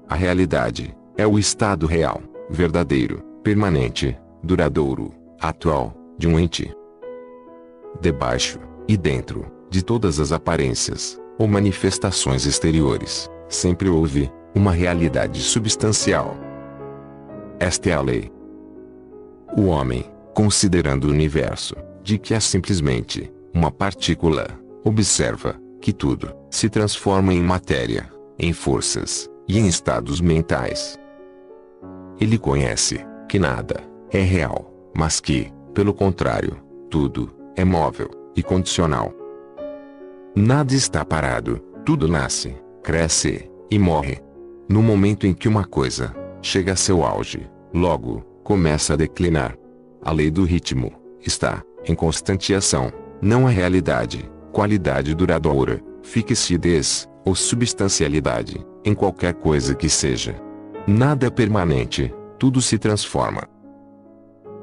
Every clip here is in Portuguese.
A realidade é o estado real, verdadeiro, permanente, duradouro, atual, de um ente. Debaixo e dentro de todas as aparências ou manifestações exteriores, sempre houve uma realidade substancial. Esta é a lei. O homem, considerando o universo, de que é simplesmente uma partícula, observa que tudo se transforma em matéria, em forças e em estados mentais. Ele conhece que nada é real, mas que, pelo contrário, tudo é móvel e condicional. Nada está parado, tudo nasce, cresce e morre. No momento em que uma coisa chega a seu auge, logo começa a declinar. A lei do ritmo está em constante ação. Não há realidade, qualidade duradoura, fixidez ou substancialidade em qualquer coisa que seja. Nada é permanente, tudo se transforma.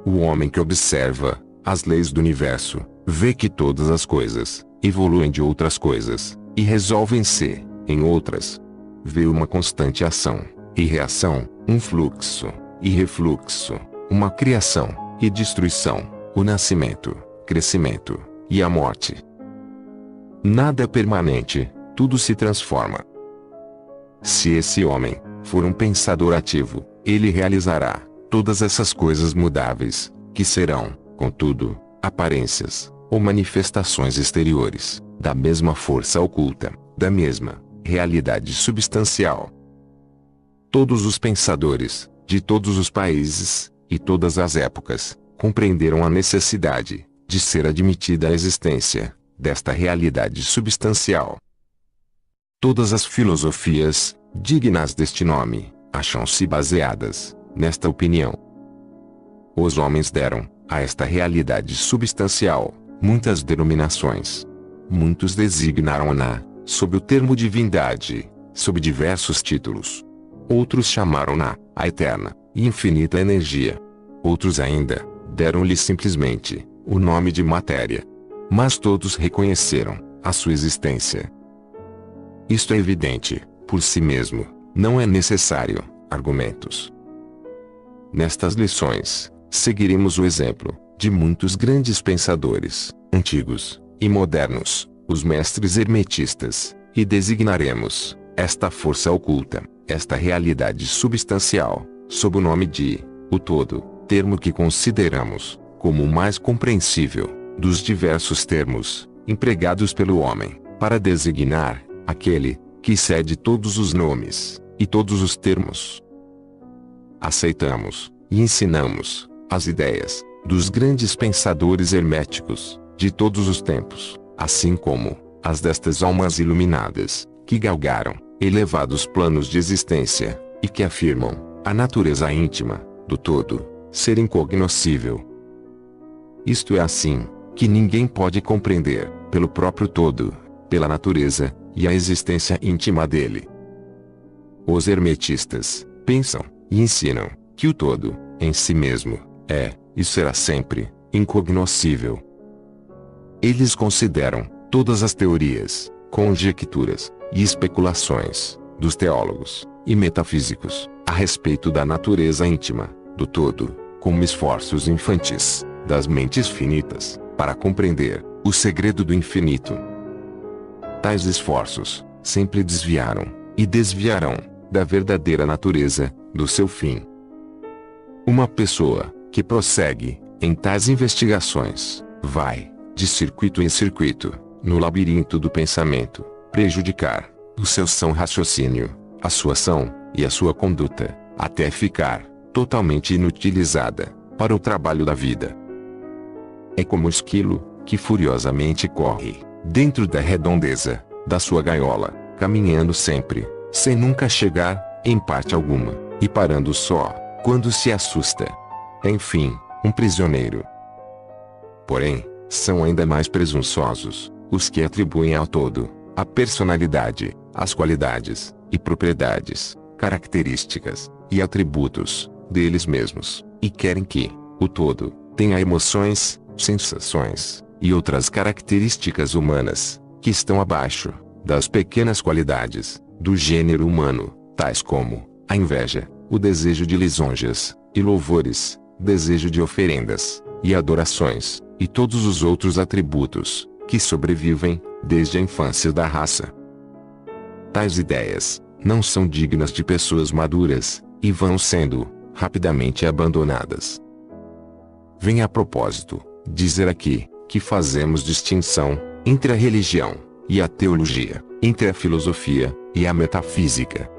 O homem que observa as leis do universo vê que todas as coisas evoluem de outras coisas e resolvem-se em outras. Vê uma constante ação e reação, um fluxo e refluxo, uma criação e destruição, o nascimento, crescimento e a morte. Nada é permanente, tudo se transforma. Se esse homem for um pensador ativo, ele realizará todas essas coisas mudáveis, que serão, contudo, aparências ou manifestações exteriores, da mesma força oculta, da mesma realidade substancial. Todos os pensadores, de todos os países e todas as épocas, compreenderam a necessidade de ser admitida a existência desta realidade substancial. Todas as filosofias, dignas deste nome, acham-se baseadas nesta opinião. Os homens deram a esta realidade substancial muitas denominações. Muitos designaram-na sob o termo divindade, sob diversos títulos. Outros chamaram-na a eterna e infinita energia. Outros ainda deram-lhe simplesmente o nome de matéria. Mas todos reconheceram a sua existência. Isto é evidente por si mesmo, não é necessário argumentos. Nestas lições, seguiremos o exemplo de muitos grandes pensadores, antigos e modernos, os mestres hermetistas, e designaremos esta força oculta, esta realidade substancial, sob o nome de o todo, termo que consideramos como o mais compreensível dos diversos termos empregados pelo homem para designar aquele que excede todos os nomes e todos os termos. Aceitamos e ensinamos as ideias dos grandes pensadores herméticos de todos os tempos, assim como as destas almas iluminadas que galgaram elevados planos de existência e que afirmam a natureza íntima do todo ser incognoscível. Isto é assim que ninguém pode compreender pelo próprio todo, pela natureza e a existência íntima dele. Os hermetistas pensam e ensinam que o todo, em si mesmo, é e será sempre incognoscível. Eles consideram todas as teorias, conjecturas e especulações dos teólogos e metafísicos a respeito da natureza íntima do todo como esforços infantis das mentes finitas para compreender o segredo do infinito. Tais esforços sempre desviaram e desviarão da verdadeira natureza do seu fim. Uma pessoa que prossegue em tais investigações vai, de circuito em circuito, no labirinto do pensamento, prejudicar o seu são raciocínio, a sua ação e a sua conduta, até ficar totalmente inutilizada para o trabalho da vida. É como o esquilo que furiosamente corre dentro da redondeza da sua gaiola, caminhando sempre, sem nunca chegar em parte alguma, e parando só quando se assusta. Enfim, um prisioneiro. Porém, são ainda mais presunçosos os que atribuem ao todo a personalidade, as qualidades e propriedades, características e atributos deles mesmos, e querem que o todo tenha emoções, sensações e outras características humanas que estão abaixo das pequenas qualidades do gênero humano, tais como a inveja, o desejo de lisonjas e louvores, desejo de oferendas e adorações, e todos os outros atributos que sobrevivem desde a infância da raça. Tais ideias não são dignas de pessoas maduras e vão sendo rapidamente abandonadas. Vem a propósito dizer aqui que fazemos distinção entre a religião e a teologia, entre a filosofia e a metafísica.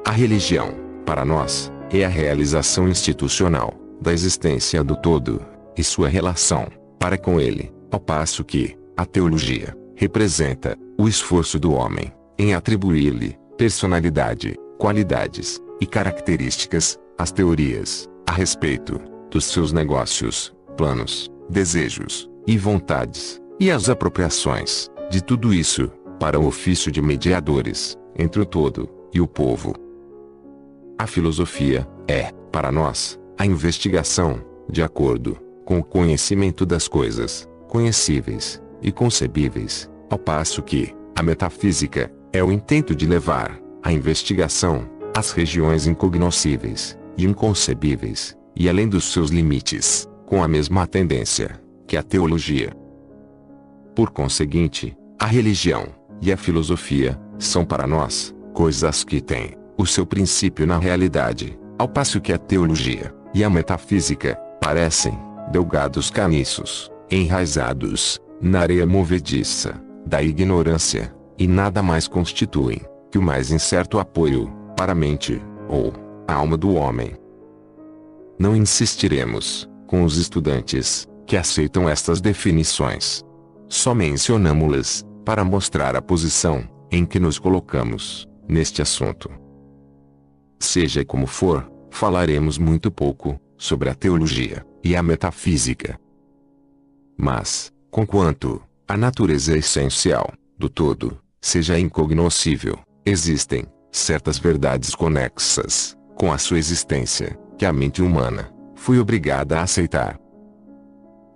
A religião, para nós, é a realização institucional da existência do todo e sua relação para com ele, ao passo que a teologia representa o esforço do homem em atribuir-lhe personalidade, qualidades e características às teorias a respeito dos seus negócios, planos, desejos e vontades, e as apropriações de tudo isso para o ofício de mediadores entre o todo e o povo. A filosofia é, para nós, a investigação, de acordo com o conhecimento das coisas conhecíveis e concebíveis, ao passo que a metafísica é o intento de levar a investigação às regiões incognoscíveis e inconcebíveis, e além dos seus limites, com a mesma tendência que a teologia. Por conseguinte, a religião e a filosofia são para nós coisas que têm o seu princípio na realidade, ao passo que a teologia e a metafísica parecem delgados caniços, enraizados na areia movediça da ignorância, e nada mais constituem que o mais incerto apoio para a mente ou a alma do homem. Não insistiremos com os estudantes que aceitam estas definições. Só mencionamo-las para mostrar a posição em que nos colocamos neste assunto. Seja como for, falaremos muito pouco sobre a teologia e a metafísica. Mas, conquanto a natureza essencial do todo seja incognoscível, existem certas verdades conexas com a sua existência que a mente humana foi obrigada a aceitar.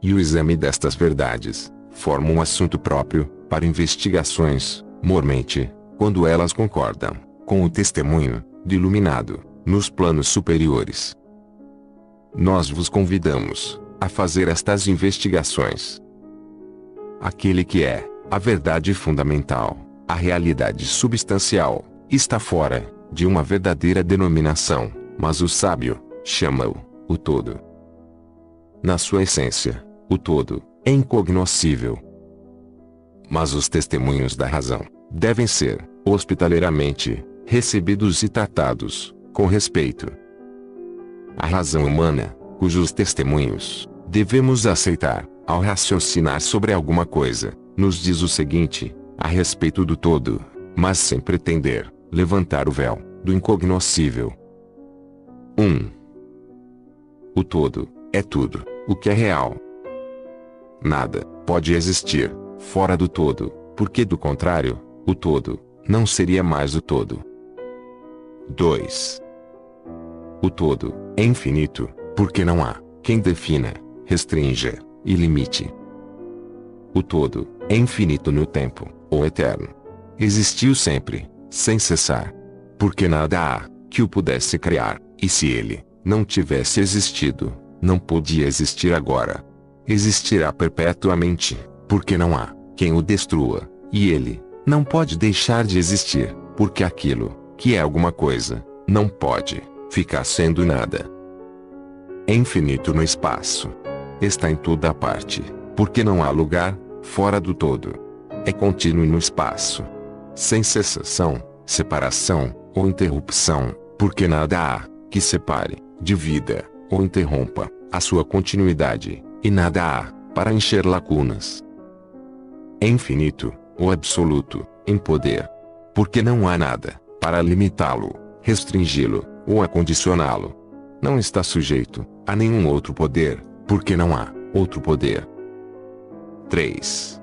E o exame destas verdades forma um assunto próprio para investigações, mormente, quando elas concordam com o testemunho do iluminado nos planos superiores. Nós vos convidamos a fazer estas investigações. Aquele que é a verdade fundamental, a realidade substancial, está fora de uma verdadeira denominação, mas o sábio chama-o o todo. Na sua essência, o todo é incognoscível. Mas os testemunhos da razão devem ser hospitaleiramente recebidos e tratados com respeito. A razão humana, cujos testemunhos devemos aceitar ao raciocinar sobre alguma coisa, nos diz o seguinte a respeito do todo, mas sem pretender levantar o véu do incognoscível. 1. O todo é tudo o que é real. Nada pode existir fora do todo, porque do contrário, o todo não seria mais o todo. 2. O todo é infinito, porque não há quem defina, restrinja e limite. O todo é infinito no tempo, ou eterno. Existiu sempre, sem cessar. Porque nada há que o pudesse criar, e se ele não tivesse existido, não podia existir agora. Existirá perpetuamente, porque não há quem o destrua, e ele não pode deixar de existir, porque aquilo que é alguma coisa não pode ficar sendo nada. É infinito no espaço. Está em toda parte, porque não há lugar fora do todo. É contínuo no espaço, sem cessação, separação ou interrupção, porque nada há que separe, divida ou interrompa a sua continuidade, e nada há para encher lacunas. É infinito, ou absoluto, em poder, porque não há nada para limitá-lo, restringi-lo ou acondicioná-lo. Não está sujeito a nenhum outro poder, porque não há outro poder. 3.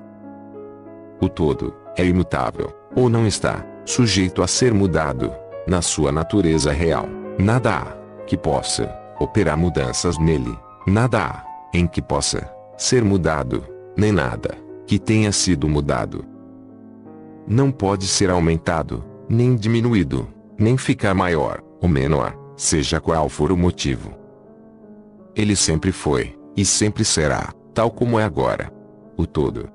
O todo é imutável, ou não está sujeito a ser mudado na sua natureza real. Nada há que possa operar mudanças nele, nada há em que possa ser mudado, nem nada que tenha sido mudado. Não pode ser aumentado, nem diminuído, nem ficar maior ou menor, seja qual for o motivo. Ele sempre foi, e sempre será, tal como é agora. O todo.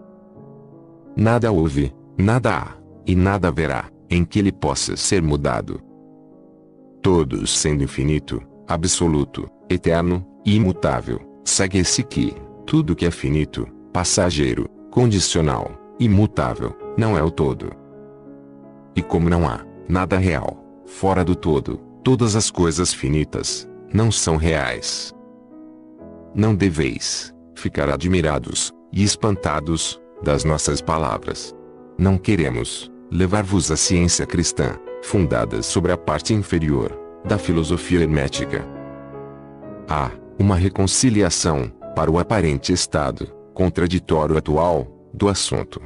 Nada houve, nada há, e nada haverá, em que ele possa ser mudado. Todos sendo infinito, absoluto, eterno e imutável, segue-se que tudo que é finito, passageiro, condicional, imutável, não é o todo. E como não há nada real fora do todo, todas as coisas finitas não são reais. Não deveis ficar admirados e espantados das nossas palavras. Não queremos levar-vos à ciência cristã, fundada sobre a parte inferior da filosofia hermética. Há uma reconciliação para o aparente estado contraditório atual do assunto.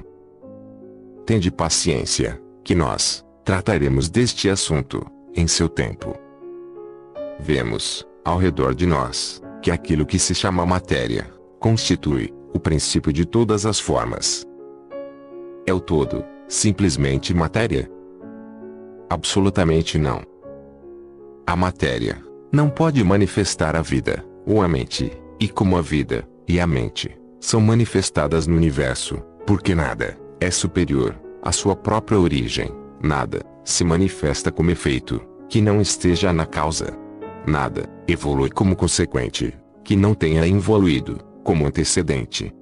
Tende paciência, que nós trataremos deste assunto em seu tempo. Vemos, ao redor de nós, que aquilo que se chama matéria constitui o princípio de todas as formas. É o todo, simplesmente matéria? Absolutamente não. A matéria não pode manifestar a vida, ou a mente, e como a vida e a mente são manifestadas no universo, porque nada é superior à sua própria origem, nada se manifesta como efeito que não esteja na causa. Nada evolui como consequente que não tenha evoluído como antecedente.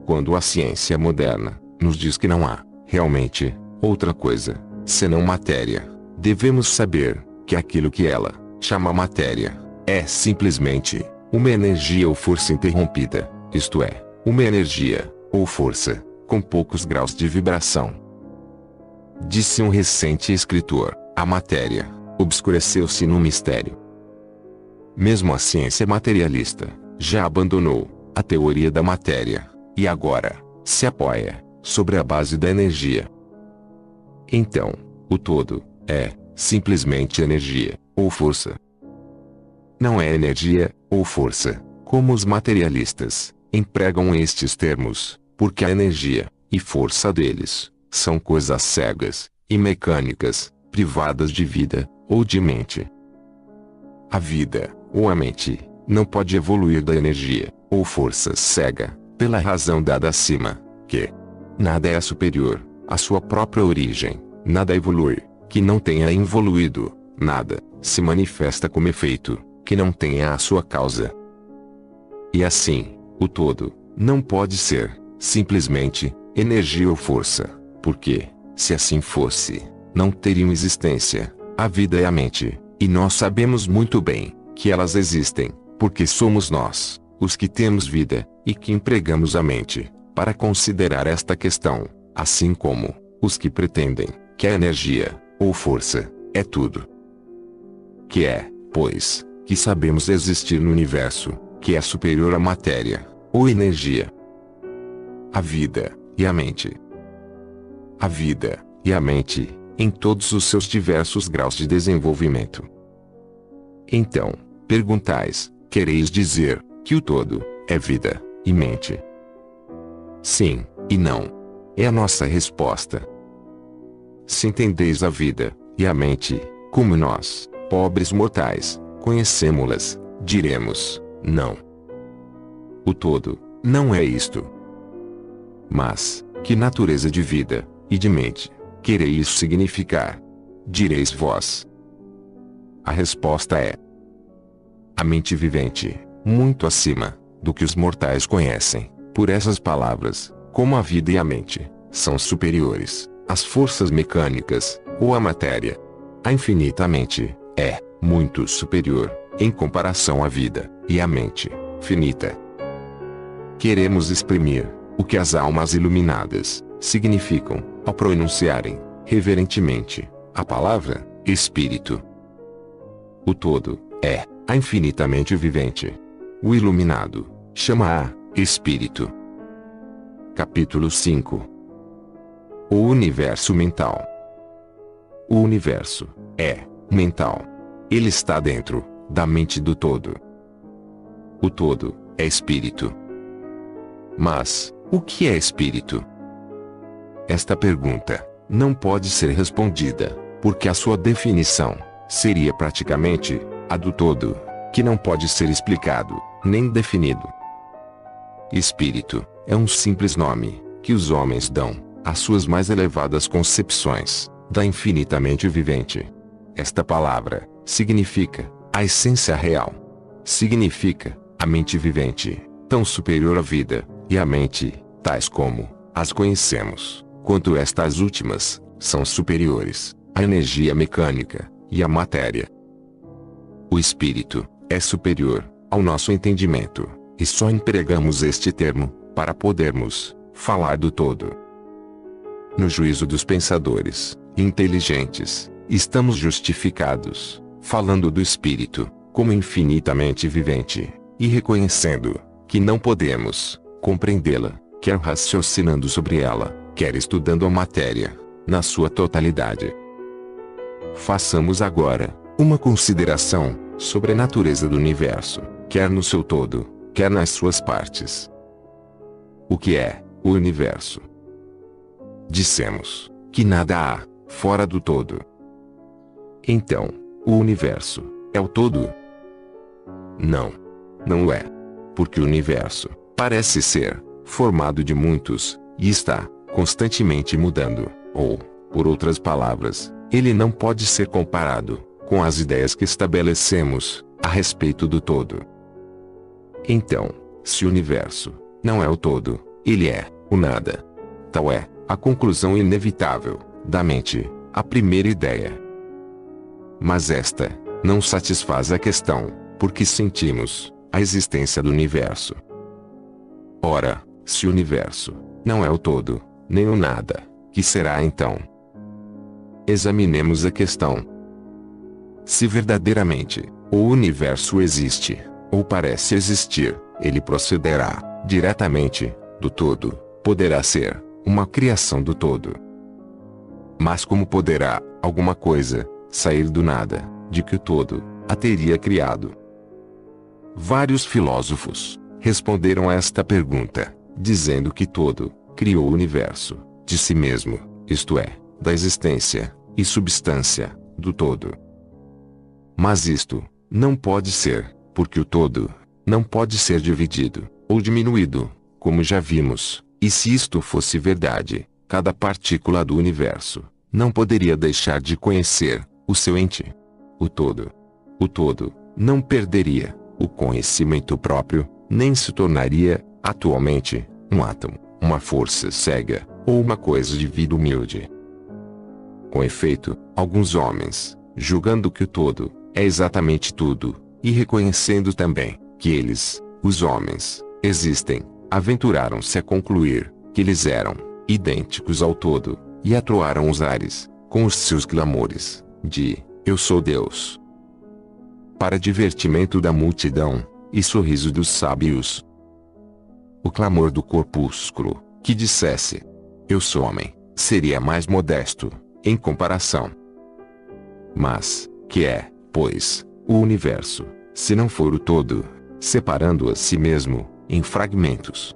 Quando a ciência moderna nos diz que não há, realmente, outra coisa, senão matéria, devemos saber que aquilo que ela chama matéria é simplesmente uma energia ou força interrompida, isto é, uma energia ou força com poucos graus de vibração. Disse um recente escritor, a matéria obscureceu-se no mistério. Mesmo a ciência materialista já abandonou a teoria da matéria e agora se apoia sobre a base da energia. Então, o todo é simplesmente energia ou força. Não é energia ou força, como os materialistas empregam estes termos, porque a energia e força deles são coisas cegas e mecânicas, privadas de vida ou de mente. A vida ou a mente não pode evoluir da energia ou força cega, pela razão dada acima, que nada é superior à sua própria origem, nada evolui que não tenha evoluído, nada se manifesta como efeito que não tenha a sua causa. E assim, o todo não pode ser simplesmente energia ou força, porque, se assim fosse, não teriam existência a vida e a mente, e nós sabemos muito bem que elas existem, porque somos nós os que temos vida e que empregamos a mente para considerar esta questão, assim como os que pretendem que a energia ou força é tudo. Que é, pois, que sabemos existir no universo, que é superior à matéria ou energia. A vida e a mente. A vida e a mente, em todos os seus diversos graus de desenvolvimento. Então, perguntais, quereis dizer que o todo é vida e mente? Sim e não. É a nossa resposta. Se entendeis a vida e a mente, como nós, pobres mortais, conhecemo-las, diremos, não. O todo não é isto. Mas, que natureza de vida e de mente quereis significar? Direis vós. A resposta é: a mente vivente, muito acima do que os mortais conhecem. Por essas palavras, como a vida e a mente são superiores às forças mecânicas ou à matéria, a infinita mente é muito superior em comparação à vida e à mente finita. Queremos exprimir o que as almas iluminadas significam ao pronunciarem reverentemente a palavra espírito. O todo é a infinitamente vivente. O iluminado chama-a espírito. Capítulo 5. O universo mental. O universo é mental. Ele está dentro da mente do todo. O todo é espírito. Mas, o que é espírito? Esta pergunta não pode ser respondida porque a sua definição seria praticamente a do todo, que não pode ser explicado, nem definido. Espírito é um simples nome que os homens dão às suas mais elevadas concepções da infinitamente vivente. Esta palavra significa a essência real. Significa a mente vivente, tão superior à vida e à mente, tais como as conhecemos, quanto estas últimas são superiores à energia mecânica e à matéria. O espírito é superior ao nosso entendimento, e só empregamos este termo para podermos falar do todo. No juízo dos pensadores inteligentes, estamos justificados, falando do espírito como infinitamente vivente, e reconhecendo que não podemos compreendê-la, quer raciocinando sobre ela, quer estudando a matéria na sua totalidade. Façamos agora uma consideração sobre a natureza do universo, quer no seu todo, quer nas suas partes. O que é o universo? Dissemos que nada há fora do todo. Então, o universo é o todo? Não. Não é. Porque o universo parece ser formado de muitos, e está constantemente mudando, ou, por outras palavras, ele não pode ser comparado com as ideias que estabelecemos a respeito do todo. Então, se o universo não é o todo, ele é o nada. Tal é a conclusão inevitável da mente, a primeira ideia. Mas esta não satisfaz a questão, porque sentimos a existência do universo. Ora, se o universo não é o todo, nem o nada, que será então? Examinemos a questão. Se verdadeiramente o universo existe, ou parece existir, ele procederá diretamente do todo, poderá ser uma criação do todo. Mas como poderá alguma coisa sair do nada, de que o todo a teria criado? Vários filósofos responderam a esta pergunta, dizendo que todo criou o universo de si mesmo, isto é, da existência e substância do todo. Mas isto não pode ser, porque o todo não pode ser dividido ou diminuído, como já vimos, e se isto fosse verdade, cada partícula do universo não poderia deixar de conhecer o seu ente. O todo não perderia o conhecimento próprio, nem se tornaria, atualmente, um átomo, uma força cega, ou uma coisa de vida humilde. Com efeito, alguns homens, julgando que o todo é exatamente tudo, e reconhecendo também que eles, os homens, existem, aventuraram-se a concluir que eles eram idênticos ao todo, e atroaram os ares com os seus clamores de "Eu sou Deus", para divertimento da multidão e sorriso dos sábios. O clamor do corpúsculo, que dissesse "Eu sou homem", seria mais modesto, em comparação. Mas, que é, pois, o universo, se não for o todo, separando a si mesmo, em fragmentos,